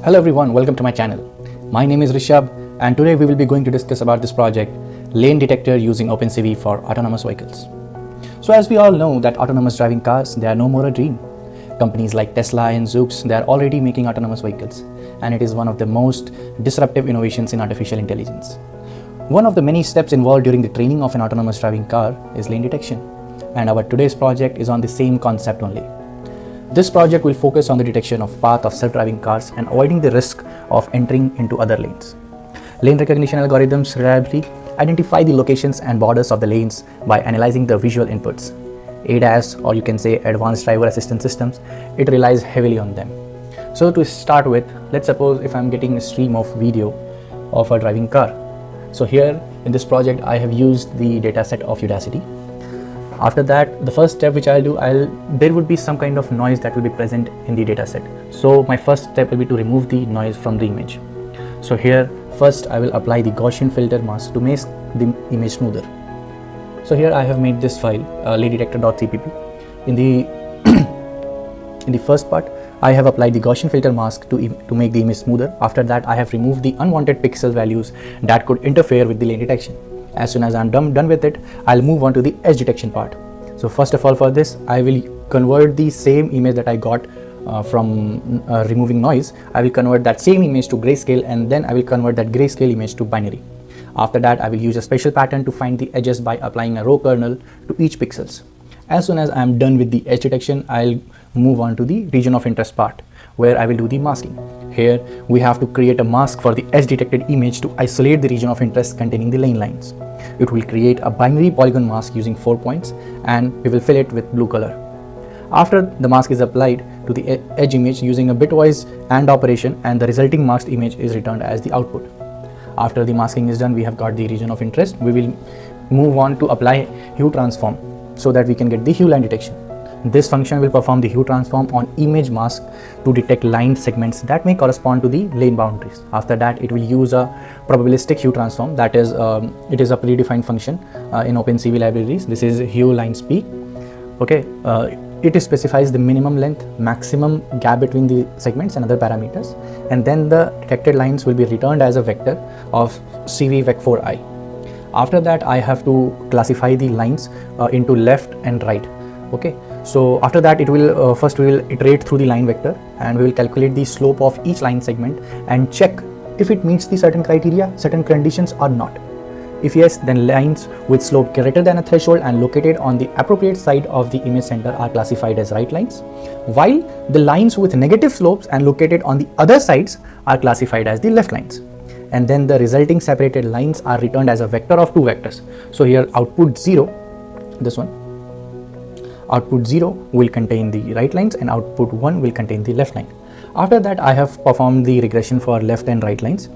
Hello everyone, welcome to my channel. My name is Rishabh and today we will be going to discuss about this project, Lane Detector using OpenCV for autonomous vehicles. So as we all know that autonomous driving cars, they are no more a dream. Companies like Tesla and Zoox, they are already making autonomous vehicles and it is one of the most disruptive innovations in artificial intelligence. One of the many steps involved during the training of an autonomous driving car is lane detection, and our today's project is on the same concept only. This project will focus on the detection of path of self-driving cars and avoiding the risk of entering into other lanes. Lane recognition algorithms reliably identify the locations and borders of the lanes by analyzing the visual inputs. ADAS, or you can say advanced driver assistance systems, it relies heavily on them. So to start with, let's suppose if I'm getting a stream of video of a driving car. So here in this project, I have used the dataset of Udacity. After that, the first step which I'll do, there would be some kind of noise that will be present in the dataset. So my first step will be to remove the noise from the image. So here, first I will apply the Gaussian filter mask to make the image smoother. So here I have made this file, ladetector.cpp. In the first part, I have applied the Gaussian filter mask to make the image smoother. After that, I have removed the unwanted pixel values that could interfere with the lane detection. As soon as I'm done with it, I'll move on to the edge detection part. So first of all, for this, I will convert the same image that I got from removing noise. I will convert that same image to grayscale, and then I will convert that grayscale image to binary. After that, I will use a special pattern to find the edges by applying a row kernel to each pixels. As soon as I'm done with the edge detection, I'll move on to the region of interest part, where I will do the masking. Here we have to create a mask for the edge detected image to isolate the region of interest containing the lane lines. It will create a binary polygon mask using 4 points, and we will fill it with blue color. After the mask is applied to the edge image using a bitwise AND operation, and the resulting masked image is returned as the output. After the masking is done, we have got the region of interest. We will move on to apply hue transform so that we can get the hue line detection. This function will perform the hue transform on image mask to detect line segments that may correspond to the lane boundaries. After that, it will use a probabilistic hue transform, that is, it is a predefined function in OpenCV libraries. This is hue line speak. Okay, it specifies the minimum length, maximum gap between the segments and other parameters, and then the detected lines will be returned as a vector of CV vec4i. After that, I have to classify the lines into left and right. Okay, so after that, it will first we will iterate through the line vector, and we will calculate the slope of each line segment and check if it meets the certain criteria, certain conditions or not. If yes, then lines with slope greater than a threshold and located on the appropriate side of the image center are classified as right lines, while the lines with negative slopes and located on the other sides are classified as the left lines. And then the resulting separated lines are returned as a vector of two vectors. So here output 0, this one, output 0 will contain the right lines and output 1 will contain the left line. After that, I have performed the regression for left and right lines.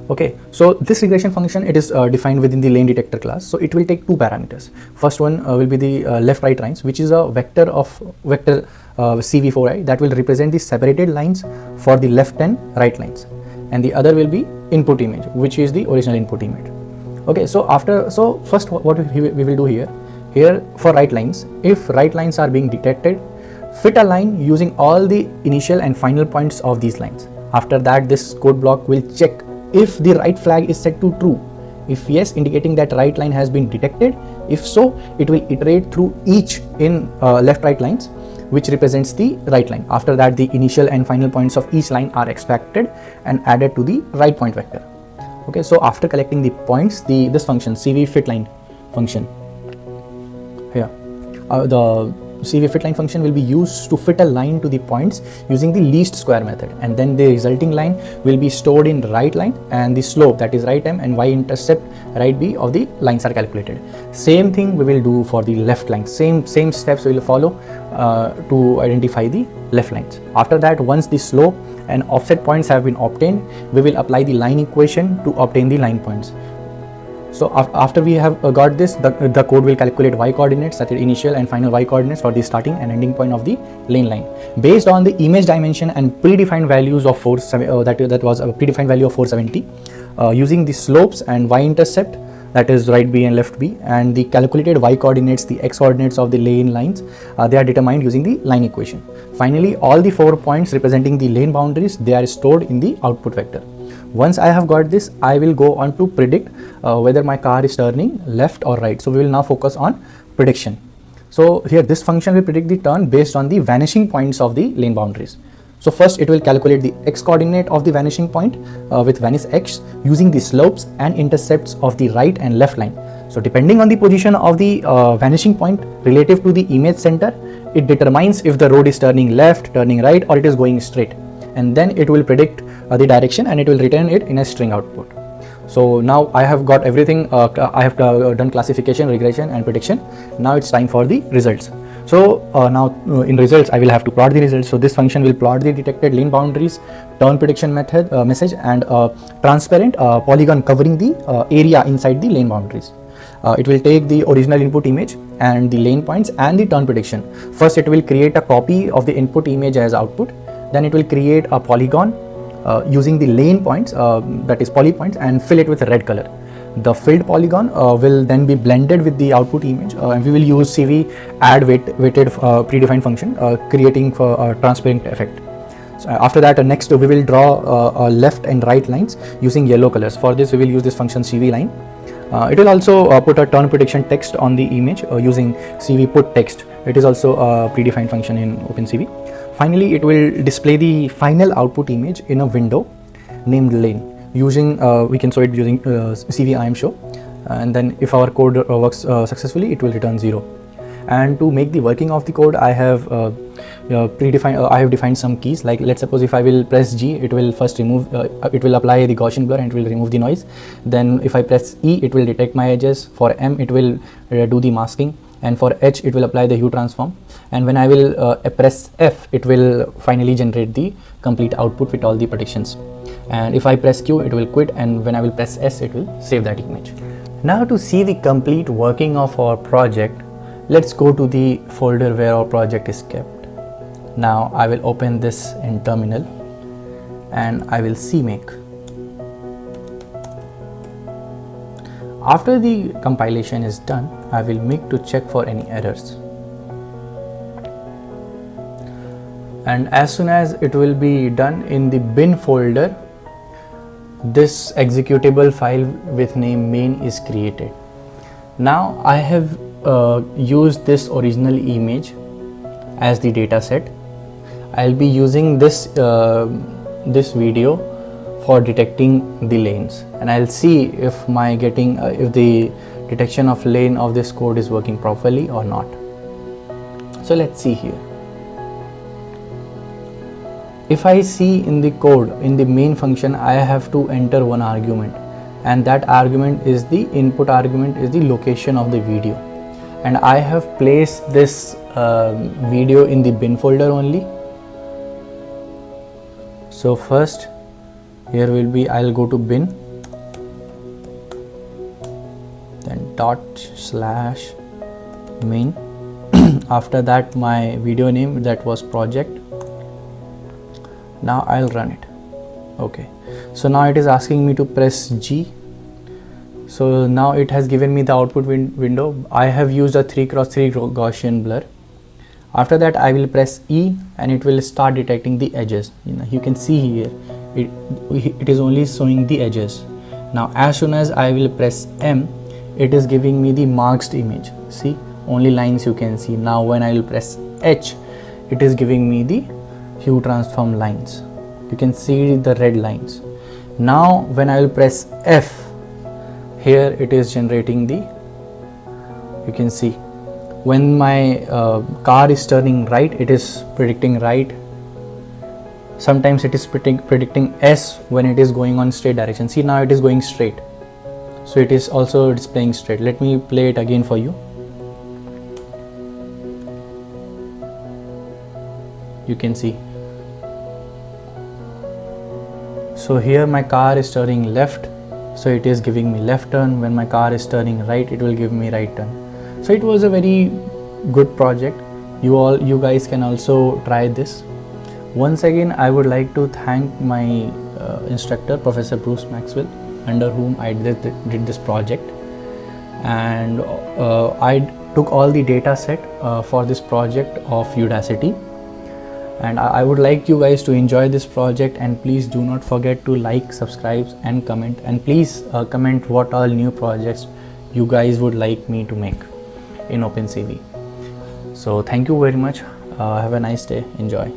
Okay, so this regression function, it is defined within the lane detector class. So it will take two parameters. First one will be the left right lines, which is a vector CV4i that will represent the separated lines for the left and right lines, and the other will be input image, which is the original input image. Okay, so first what we will do here for right lines, if right lines are being detected, fit a line using all the initial and final points of these lines. After that, this code block will check if the right flag is set to true. If yes, indicating that right line has been detected. If so, it will iterate through each in left right lines, which represents the right line. After that, the initial and final points of each line are extracted and added to the right point vector. Okay, so after collecting the points, this function CV fit line function here, the CV fit line function will be used to fit a line to the points using the least square method, and then the resulting line will be stored in right line, and the slope, that is right m, and y intercept right b of the lines are calculated. Same thing we will do for the left line. Same steps we will follow to identify the left lines. After that, once the slope and offset points have been obtained, we will apply the line equation to obtain the line points. So after we have got this, the code will calculate y coordinates, that is initial and final y coordinates for the starting and ending point of the lane line, based on the image dimension and predefined values of that was a predefined value of 470. Using the slopes and y intercept, that is right B and left B, and the calculated y coordinates, the x coordinates of the lane lines, they are determined using the line equation. Finally, all the 4 points representing the lane boundaries, they are stored in the output vector. Once I have got this, I will go on to predict whether my car is turning left or right. So we will now focus on prediction. So here this function will predict the turn based on the vanishing points of the lane boundaries. So first it will calculate the x coordinate of the vanishing point with vanish x using the slopes and intercepts of the right and left line. So depending on the position of the vanishing point relative to the image center, it determines if the road is turning left, turning right, or it is going straight. And then it will predict the direction and it will return it in a string output. So now I have got everything. I have done classification, regression and prediction. Now it's time for the results. So now in results I will have to plot the results. So this function will plot the detected lane boundaries, turn prediction message, and transparent polygon covering the area inside the lane boundaries. It will take the original input image and the lane points and the turn prediction. First it will create a copy of the input image as output. Then it will create a polygon using the lane points, that is poly points, and fill it with a red color. The filled polygon will then be blended with the output image, and we will use CV add weighted predefined function, creating for a transparent effect. So after that, next we will draw left and right lines using yellow colors. For this we will use this function CV line. It will also put a turn prediction text on the image using CV put text. It is also a predefined function in OpenCV. Finally, it will display the final output image in a window named lane. Using we can show it using CV IM show, and then if our code works successfully, it will return 0. And to make the working of the code, I have defined some keys. Like let's suppose if I will press G, it will first remove, it will apply the Gaussian blur and it will remove the noise. Then if I press E, it will detect my edges. For M, it will do the masking, and for H, it will apply the hue transform. And when I will press F, it will finally generate the complete output with all the predictions. And if I press Q, it will quit, and when I will press S, it will save that image. Now to see the complete working of our project, let's go to the folder where our project is kept. Now I will open this in terminal and I will CMake. After the compilation is done, I will make to check for any errors. And as soon as it will be done, in the bin folder, this executable file with name main is created. Now I have used this original image as the data set. I'll be using this this video for detecting the lanes, and I'll see if if the detection of lane of this code is working properly or not. So let's see here. If I see in the code, in the main function, I have to enter one argument, and that argument is the input argument is the location of the video, and I have placed this video in the bin folder only. So first here will be, I'll go to bin, then ./main. After that, my video name, that was project. Now I'll run it. Okay, so now it is asking me to press G. So now it has given me the output window. I have used a 3x3 Gaussian blur. After that, I will press E and it will start detecting the edges. You can see here it is only showing the edges. Now as soon as I will press M, it is giving me the masked image. See, only lines you can see. Now when I will press H, it is giving me the hue transform lines. You can see the red lines. Now when I will press F, here it is generating the, you can see when my car is turning right, it is predicting right. Sometimes it is predicting S when it is going on straight direction. See, now it is going straight, so it is also displaying straight. Let me play it again for you. You can see. So here my car is turning left, so it is giving me left turn. When my car is turning right, it will give me right turn. So it was a very good project. You guys can also try this. Once again, I would like to thank my instructor, Professor Bruce Maxwell, under whom I did this project. and I took all the data set for this project of Udacity, and I would like you guys to enjoy this project, and please do not forget to like, subscribe and comment, and please comment what all new projects you guys would like me to make in OpenCV. So thank you very much. Have a nice day. Enjoy.